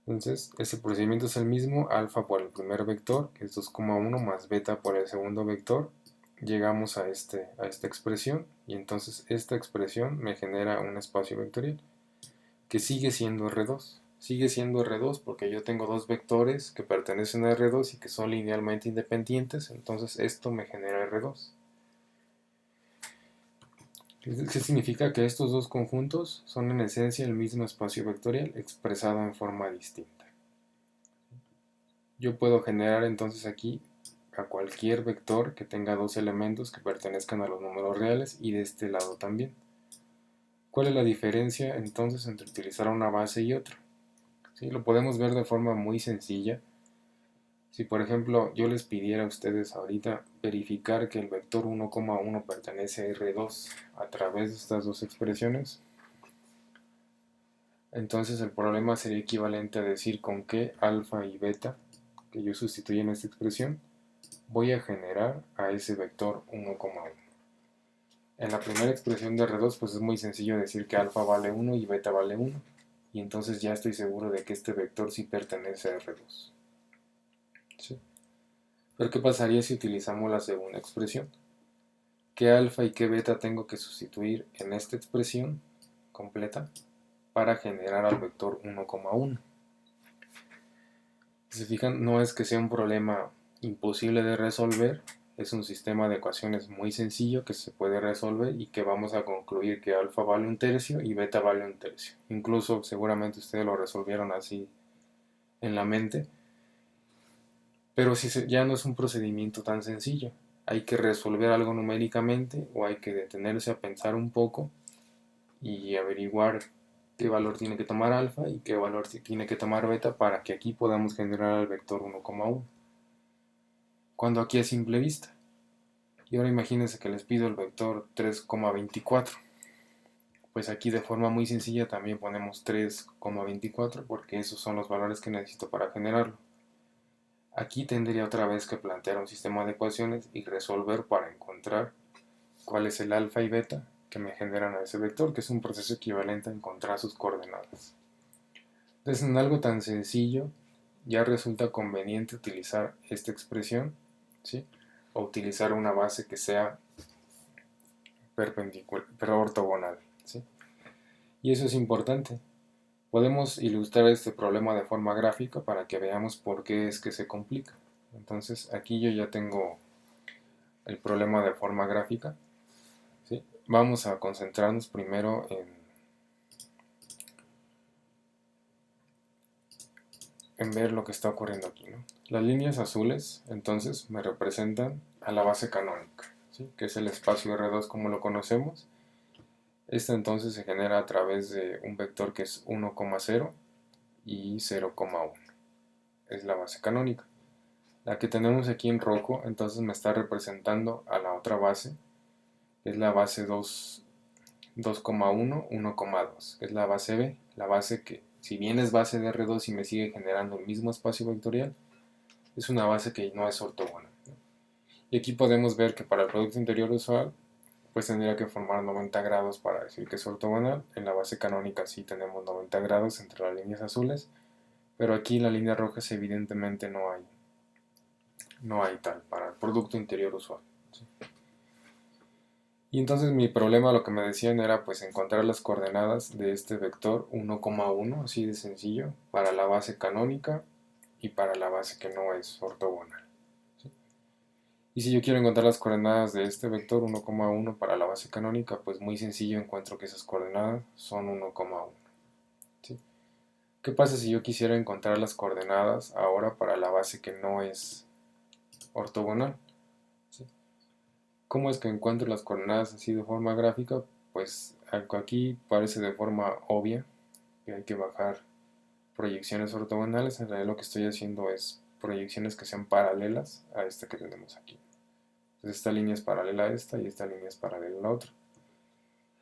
[SPEAKER 1] Entonces, este procedimiento es el mismo, alfa por el primer vector, que es 2,1 más beta por el segundo vector. Llegamos a esta expresión y entonces esta expresión me genera un espacio vectorial que sigue siendo R2. Sigue siendo R2 porque yo tengo dos vectores que pertenecen a R2 y que son linealmente independientes, entonces esto me genera R2. ¿Qué significa? Que estos dos conjuntos son en esencia el mismo espacio vectorial expresado en forma distinta. Yo puedo generar entonces aquí a cualquier vector que tenga dos elementos que pertenezcan a los números reales y de este lado también. ¿Cuál es la diferencia entonces entre utilizar una base y otra? ¿Sí? Lo podemos ver de forma muy sencilla. Si por ejemplo yo les pidiera a ustedes ahorita verificar que el vector 1,1 pertenece a R2 a través de estas dos expresiones, entonces el problema sería equivalente a decir con qué alfa y beta, que yo sustituyo en esta expresión, voy a generar a ese vector 1,1. En la primera expresión de R2 pues es muy sencillo decir que alfa vale 1 y beta vale 1, y entonces ya estoy seguro de que este vector sí pertenece a R2. ¿Sí? Pero ¿qué pasaría si utilizamos la segunda expresión? ¿Qué alfa y qué beta tengo que sustituir en esta expresión completa para generar al vector 1,1? Si se fijan, no es que sea un problema imposible de resolver, es un sistema de ecuaciones muy sencillo que se puede resolver y que vamos a concluir que alfa vale un tercio y beta vale un tercio. Incluso seguramente ustedes lo resolvieron así en la mente, pero si ya no es un procedimiento tan sencillo. Hay que resolver algo numéricamente o hay que detenerse a pensar un poco y averiguar qué valor tiene que tomar alfa y qué valor tiene que tomar beta para que aquí podamos generar el vector 1,1. Cuando aquí es simple vista. Y ahora imagínense que les pido el vector 3,24. Pues aquí de forma muy sencilla también ponemos 3,24 porque esos son los valores que necesito para generarlo. Aquí tendría otra vez que plantear un sistema de ecuaciones y resolver para encontrar cuál es el alfa y beta que me generan a ese vector, que es un proceso equivalente a encontrar sus coordenadas. Entonces, en algo tan sencillo, ya resulta conveniente utilizar esta expresión, ¿sí? o utilizar una base que sea perpendicular, pero ortogonal, ¿sí? Y eso es importante. Podemos ilustrar este problema de forma gráfica para que veamos por qué es que se complica. Entonces aquí yo ya tengo el problema de forma gráfica, ¿sí? Vamos a concentrarnos primero en ver lo que está ocurriendo aquí, ¿no? Las líneas azules entonces me representan a la base canónica, ¿sí? Que es el espacio R2 como lo conocemos. Este entonces se genera a través de un vector que es 1,0 y 0,1. Es la base canónica. La que tenemos aquí en rojo entonces me está representando a la otra base, que es la base 2,1, 1,2, que es la base B, la base que, si bien es base de R2 y me sigue generando el mismo espacio vectorial, es una base que no es ortogonal, ¿no? Y aquí podemos ver que para el producto interior usual, pues tendría que formar 90 grados para decir que es ortogonal. En la base canónica sí tenemos 90 grados entre las líneas azules, pero aquí en las líneas rojas evidentemente no hay tal para el producto interior usual, ¿sí? Y entonces mi problema, lo que me decían era pues encontrar las coordenadas de este vector 1,1, así de sencillo, para la base canónica y para la base que no es ortogonal, ¿sí? Y si yo quiero encontrar las coordenadas de este vector 1,1 para la base canónica, pues muy sencillo, encuentro que esas coordenadas son 1,1, ¿sí? ¿Qué pasa si yo quisiera encontrar las coordenadas ahora para la base que no es ortogonal? ¿Sí? ¿Cómo es que encuentro las coordenadas así de forma gráfica? Pues aquí parece de forma obvia que hay que bajar proyecciones ortogonales. En realidad lo que estoy haciendo es proyecciones que sean paralelas a esta que tenemos aquí. Entonces esta línea es paralela a esta y esta línea es paralela a la otra.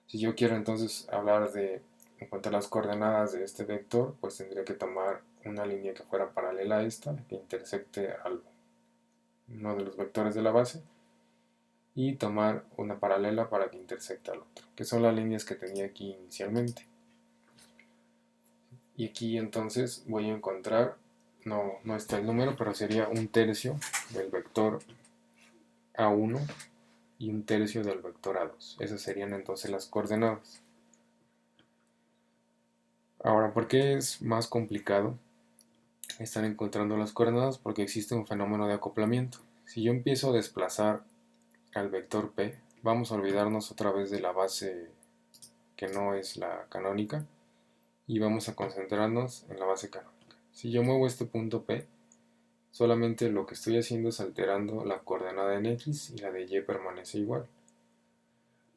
[SPEAKER 1] Si yo quiero entonces hablar de encontrar las coordenadas de este vector, pues tendría que tomar una línea que fuera paralela a esta, que intersecte a uno de los vectores de la base, y tomar una paralela para que intersecte al otro, que son las líneas que tenía aquí inicialmente. Y aquí entonces voy a encontrar, no está el número, pero sería un tercio del vector A1 y un tercio del vector A2. Esas serían entonces las coordenadas. Ahora, ¿por qué es más complicado estar encontrando las coordenadas? Porque existe un fenómeno de acoplamiento. Si yo empiezo a desplazar al vector P, vamos a olvidarnos otra vez de la base que no es la canónica y vamos a concentrarnos en la base canónica. Si yo muevo este punto P, solamente lo que estoy haciendo es alterando la coordenada en X y la de Y permanece igual.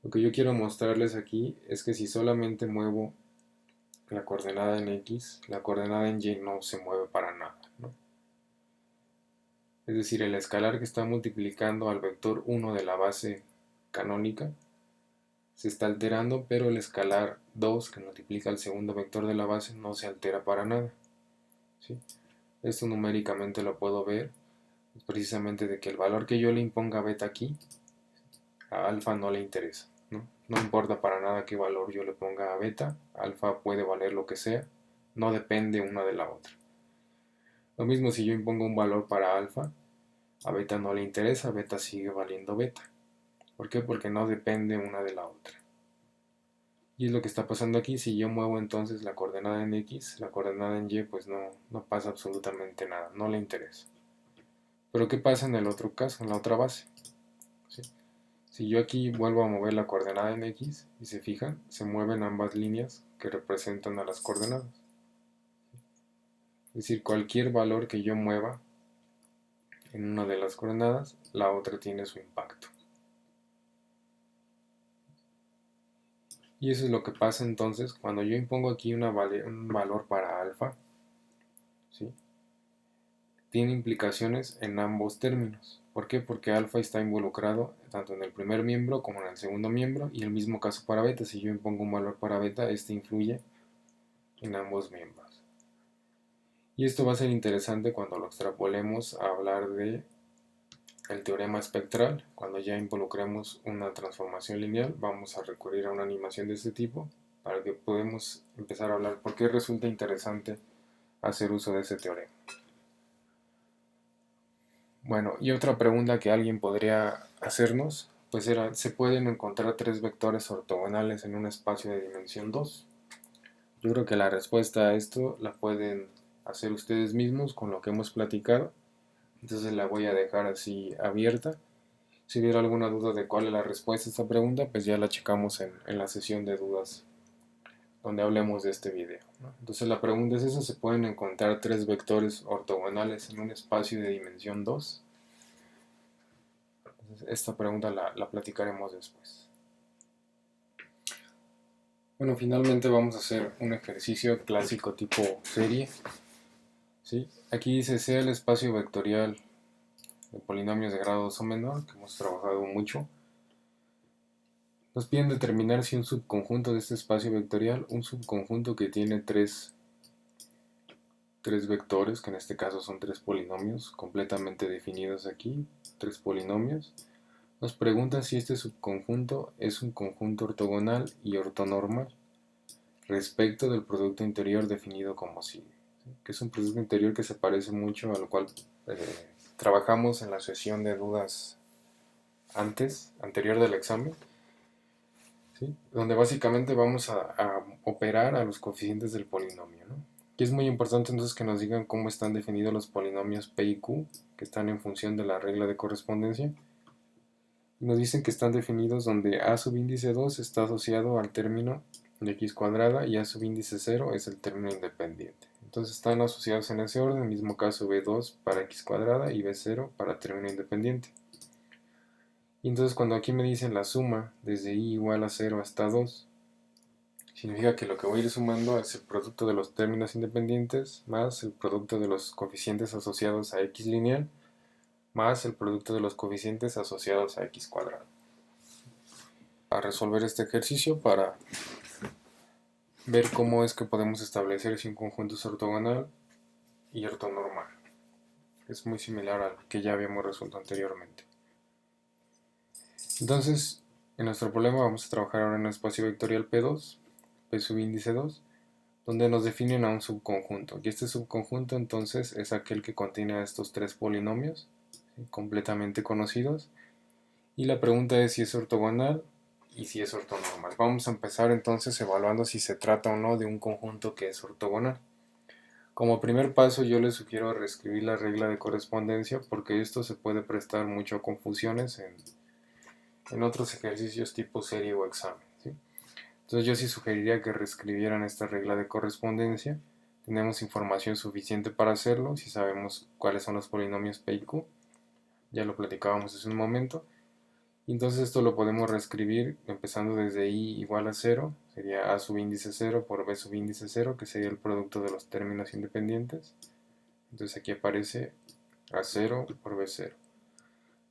[SPEAKER 1] Lo que yo quiero mostrarles aquí es que si solamente muevo la coordenada en X, la coordenada en Y no se mueve para nada, ¿no? Es decir, el escalar que está multiplicando al vector 1 de la base canónica se está alterando, pero el escalar 2 que multiplica el segundo vector de la base no se altera para nada, ¿sí? Esto numéricamente lo puedo ver precisamente de que el valor que yo le imponga a beta aquí, a alfa no le interesa, ¿no? No importa para nada qué valor yo le ponga a beta, alfa puede valer lo que sea, no depende una de la otra. Lo mismo si yo impongo un valor para alfa, a beta no le interesa, beta sigue valiendo beta. ¿Por qué? Porque no depende una de la otra. Y es lo que está pasando aquí. Si yo muevo entonces la coordenada en X, la coordenada en Y, pues no pasa absolutamente nada, no le interesa. Pero ¿qué pasa en el otro caso, en la otra base? ¿Sí? Si yo aquí vuelvo a mover la coordenada en X, y se fijan, se mueven ambas líneas que representan a las coordenadas. Es decir, cualquier valor que yo mueva en una de las coordenadas, la otra tiene su impacto. Y eso es lo que pasa entonces cuando yo impongo aquí un valor para alfa, ¿sí? Tiene implicaciones en ambos términos. ¿Por qué? Porque alfa está involucrado tanto en el primer miembro como en el segundo miembro, y el mismo caso para beta. Si yo impongo un valor para beta, este influye en ambos miembros. Y esto va a ser interesante cuando lo extrapolemos a hablar de el teorema espectral. Cuando ya involucremos una transformación lineal, vamos a recurrir a una animación de este tipo para que podamos empezar a hablar por qué resulta interesante hacer uso de ese teorema. Bueno, y otra pregunta que alguien podría hacernos, pues era, ¿se pueden encontrar tres vectores ortogonales en un espacio de dimensión 2? Yo creo que la respuesta a esto la pueden hacer ustedes mismos con lo que hemos platicado. Entonces la voy a dejar así abierta. Si hubiera alguna duda de cuál es la respuesta a esta pregunta, pues ya la checamos en la sesión de dudas donde hablemos de este video, ¿no? Entonces la pregunta es esa, ¿se pueden encontrar tres vectores ortogonales en un espacio de dimensión 2? Entonces, esta pregunta la platicaremos después. Bueno, finalmente vamos a hacer un ejercicio clásico tipo serie, ¿sí? Aquí dice sea el espacio vectorial de polinomios de grado 2 o menor, que hemos trabajado mucho. Nos piden determinar si un subconjunto de este espacio vectorial, un subconjunto que tiene tres vectores, que en este caso son tres polinomios completamente definidos aquí, tres polinomios, nos pregunta si este subconjunto es un conjunto ortogonal y ortonormal respecto del producto interior definido como sigue, ¿sí? Que es un producto interior que se parece mucho a lo cual trabajamos en la sesión de dudas anterior del examen, ¿sí? Donde básicamente vamos a operar a los coeficientes del polinomio, ¿no? Y es muy importante entonces que nos digan cómo están definidos los polinomios P y Q, que están en función de la regla de correspondencia. Y nos dicen que están definidos donde a subíndice 2 está asociado al término de x cuadrada y a subíndice 0 es el término independiente. Entonces están asociados en ese orden, en el mismo caso b2 para x cuadrada y b0 para término independiente. Y entonces cuando aquí me dicen la suma desde i igual a 0 hasta 2, significa que lo que voy a ir sumando es el producto de los términos independientes más el producto de los coeficientes asociados a x lineal más el producto de los coeficientes asociados a x cuadrado. A resolver este ejercicio para ver cómo es que podemos establecer si un conjunto es ortogonal y ortonormal. Es muy similar al que ya habíamos resuelto anteriormente. Entonces, en nuestro problema vamos a trabajar ahora en un espacio vectorial P2, P subíndice 2, donde nos definen a un subconjunto. Y este subconjunto entonces es aquel que contiene a estos tres polinomios, ¿sí?, completamente conocidos. Y la pregunta es si es ortogonal y si es ortonormal. Vamos a empezar entonces evaluando si se trata o no de un conjunto que es ortogonal. Como primer paso yo les sugiero reescribir la regla de correspondencia porque esto se puede prestar mucho a confusiones en otros ejercicios tipo serie o examen, ¿sí? Entonces yo sí sugeriría que reescribieran esta regla de correspondencia. Tenemos información suficiente para hacerlo si sabemos cuáles son los polinomios P y Q. Ya lo platicábamos hace un momento. Y entonces esto lo podemos reescribir empezando desde i igual a 0, sería a subíndice 0 por b subíndice 0, que sería el producto de los términos independientes. Entonces aquí aparece a0 por b0.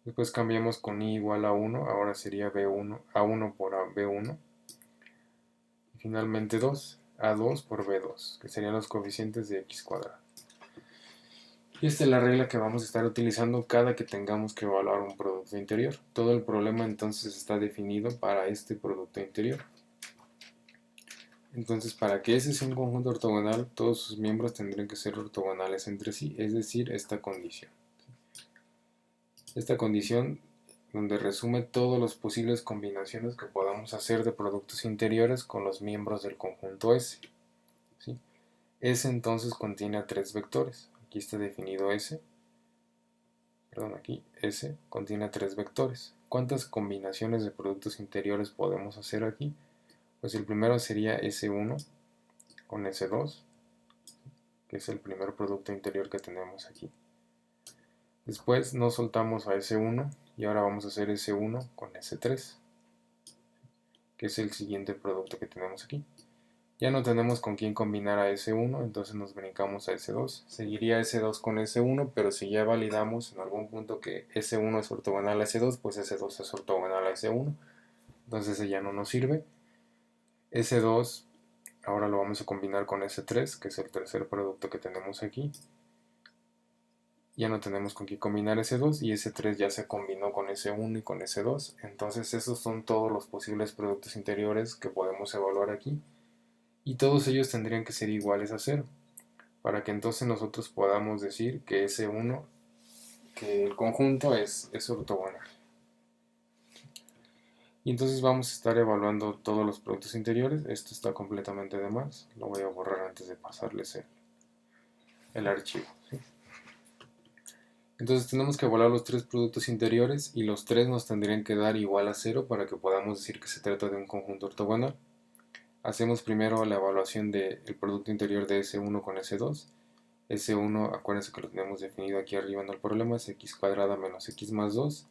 [SPEAKER 1] Después cambiamos con i igual a 1, ahora sería b1, a1 por b1. Y finalmente 2, a2 por b2, que serían los coeficientes de x cuadrado. Y esta es la regla que vamos a estar utilizando cada que tengamos que evaluar un producto interior. Todo el problema entonces está definido para este producto interior. Entonces, para que ese sea un conjunto ortogonal, todos sus miembros tendrían que ser ortogonales entre sí, es decir, esta condición. Esta condición donde resume todas las posibles combinaciones que podamos hacer de productos interiores con los miembros del conjunto S, ¿sí? S entonces contiene a tres vectores. Aquí está definido S. Perdón, aquí S contiene a tres vectores. ¿Cuántas combinaciones de productos interiores podemos hacer aquí? Pues el primero sería S1 con S2, que es el primer producto interior que tenemos aquí. Después no soltamos a S1 y ahora vamos a hacer S1 con S3, que es el siguiente producto que tenemos aquí. Ya no tenemos con quién combinar a S1, entonces nos brincamos a S2. Seguiría S2 con S1, pero si ya validamos en algún punto que S1 es ortogonal a S2, pues S2 es ortogonal a S1. Entonces ese ya no nos sirve. S2 ahora lo vamos a combinar con S3, que es el tercer producto que tenemos aquí. Ya no tenemos con qué combinar S2 y S3 ya se combinó con S1 y con S2. Entonces esos son todos los posibles productos interiores que podemos evaluar aquí. Y todos ellos tendrían que ser iguales a 0, para que entonces nosotros podamos decir que S1 que el conjunto es ortogonal. Y entonces vamos a estar evaluando todos los productos interiores. Esto está completamente de más. Lo voy a borrar antes de pasarles el archivo, ¿sí? Entonces tenemos que evaluar los tres productos interiores y los tres nos tendrían que dar igual a 0 para que podamos decir que se trata de un conjunto ortogonal. Hacemos primero la evaluación del producto interior de S1 con S2. S1, acuérdense que lo tenemos definido aquí arriba en el problema, es x cuadrada menos x más 2.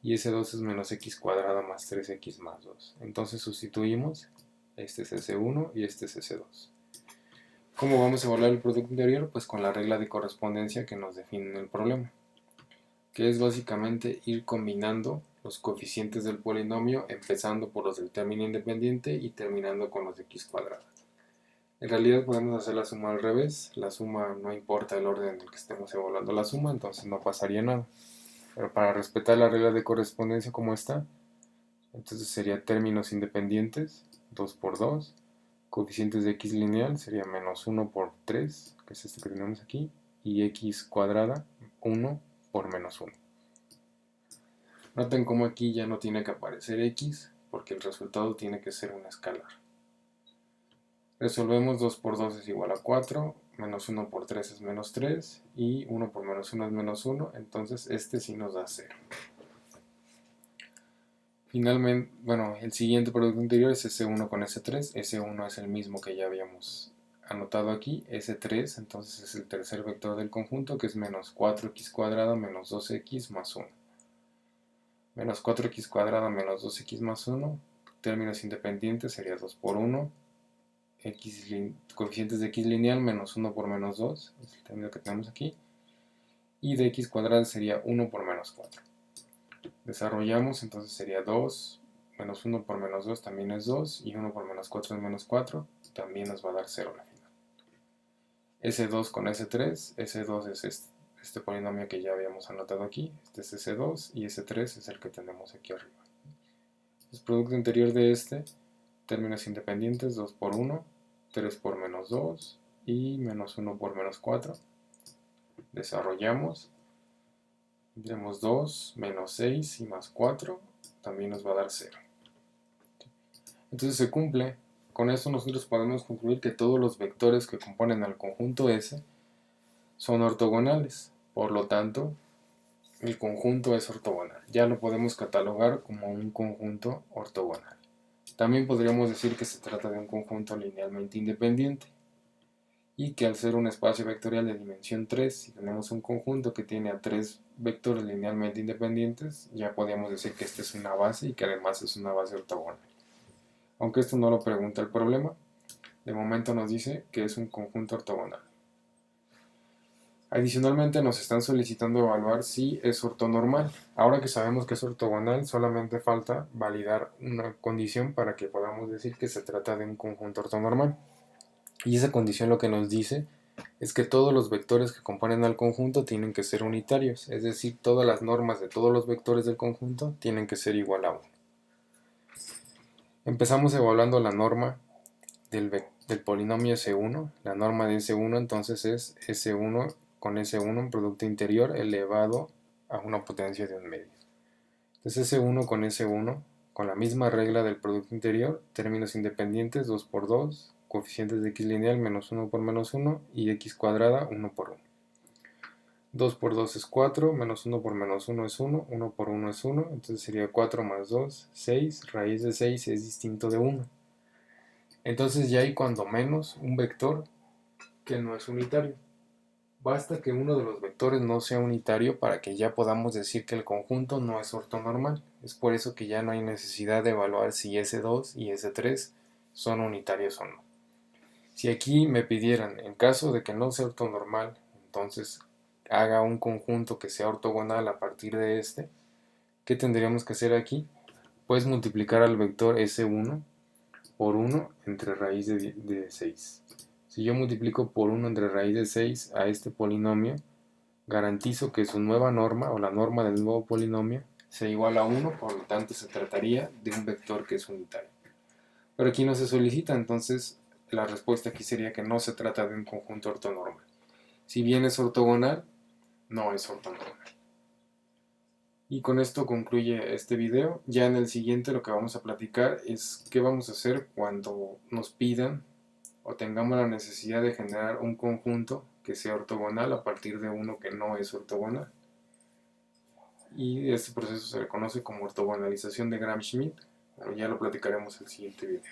[SPEAKER 1] Y S2 es menos x cuadrada más 3x más 2. Entonces sustituimos, este es S1 y este es S2. ¿Cómo vamos a evaluar el producto interior? Pues con la regla de correspondencia que nos define en el problema, que es básicamente ir combinando los coeficientes del polinomio, empezando por los del término independiente y terminando con los de x cuadrada. En realidad podemos hacer la suma al revés, la suma no importa el orden en el que estemos evaluando la suma, entonces no pasaría nada. Pero para respetar la regla de correspondencia como está, entonces sería términos independientes, 2 por 2, coeficientes de x lineal sería menos 1 por 3, que es este que tenemos aquí, y x cuadrada, 1 por menos 1. Noten cómo aquí ya no tiene que aparecer x, porque el resultado tiene que ser una escalar. Resolvemos 2 por 2 es igual a 4, menos 1 por 3 es menos 3, y 1 por menos 1 es menos 1, entonces este sí nos da 0. Finalmente, bueno, el siguiente producto interior es S1 con S3. S1 es el mismo que ya habíamos anotado aquí. S3 entonces es el tercer vector del conjunto, que es menos 4x cuadrada menos 2x más 1. Menos 4x cuadrada menos 2x más 1. Términos independientes sería 2 por 1. Coeficientes de x lineal menos 1 por menos 2. Es el término que tenemos aquí. Y de x cuadrada sería 1 por menos 4. Desarrollamos, entonces sería 2, menos 1 por menos 2 también es 2, y 1 por menos 4 es menos 4, también nos va a dar 0 al final. S2 con S3, S2 es este polinomio que ya habíamos anotado aquí, este es S2, y S3 es el que tenemos aquí arriba. El producto interior de este, términos independientes, 2 por 1, 3 por menos 2, y menos 1 por menos 4. Desarrollamos. Tendremos 2 menos 6 y más 4, también nos va a dar 0. Entonces se cumple. Con esto nosotros podemos concluir que todos los vectores que componen al conjunto S son ortogonales. Por lo tanto, el conjunto es ortogonal. Ya lo podemos catalogar como un conjunto ortogonal. También podríamos decir que se trata de un conjunto linealmente independiente. Y que al ser un espacio vectorial de dimensión 3, si tenemos un conjunto que tiene a 3 vectores linealmente independientes, ya podríamos decir que esta es una base y que además es una base ortogonal. Aunque esto no lo pregunta el problema, de momento nos dice que es un conjunto ortogonal. Adicionalmente nos están solicitando evaluar si es ortonormal. Ahora que sabemos que es ortogonal, solamente falta validar una condición para que podamos decir que se trata de un conjunto ortonormal. Y esa condición lo que nos dice es que todos los vectores que componen al conjunto tienen que ser unitarios, es decir, todas las normas de todos los vectores del conjunto tienen que ser igual a 1. Empezamos evaluando la norma del polinomio S1. La norma de S1 entonces es S1 con S1 en producto interior elevado a una potencia de un medio. Entonces S1 con S1, con la misma regla del producto interior, términos independientes 2 por 2, coeficientes de x lineal menos 1 por menos 1 y x cuadrada 1 por 1. 2 por 2 es 4, menos 1 por menos 1 es 1, 1 por 1 es 1, entonces sería 4 más 2, 6, raíz de 6 es distinto de 1. Entonces ya hay cuando menos un vector que no es unitario. Basta que uno de los vectores no sea unitario para que ya podamos decir que el conjunto no es ortonormal. Es por eso que ya no hay necesidad de evaluar si S2 y S3 son unitarios o no. Si aquí me pidieran, en caso de que no sea ortonormal, entonces haga un conjunto que sea ortogonal a partir de este, ¿qué tendríamos que hacer aquí? Pues multiplicar al vector S1 por 1 entre raíz de 6. Si yo multiplico por 1 entre raíz de 6 a este polinomio, garantizo que su nueva norma, o la norma del nuevo polinomio, sea igual a 1, por lo tanto se trataría de un vector que es unitario. Pero aquí no se solicita, entonces la respuesta aquí sería que no se trata de un conjunto ortonormal. Si bien es ortogonal, no es ortonormal. Y con esto concluye este video. Ya en el siguiente lo que vamos a platicar es qué vamos a hacer cuando nos pidan o tengamos la necesidad de generar un conjunto que sea ortogonal a partir de uno que no es ortogonal. Y este proceso se le conoce como ortogonalización de Gram-Schmidt. Pero ya lo platicaremos en el siguiente video.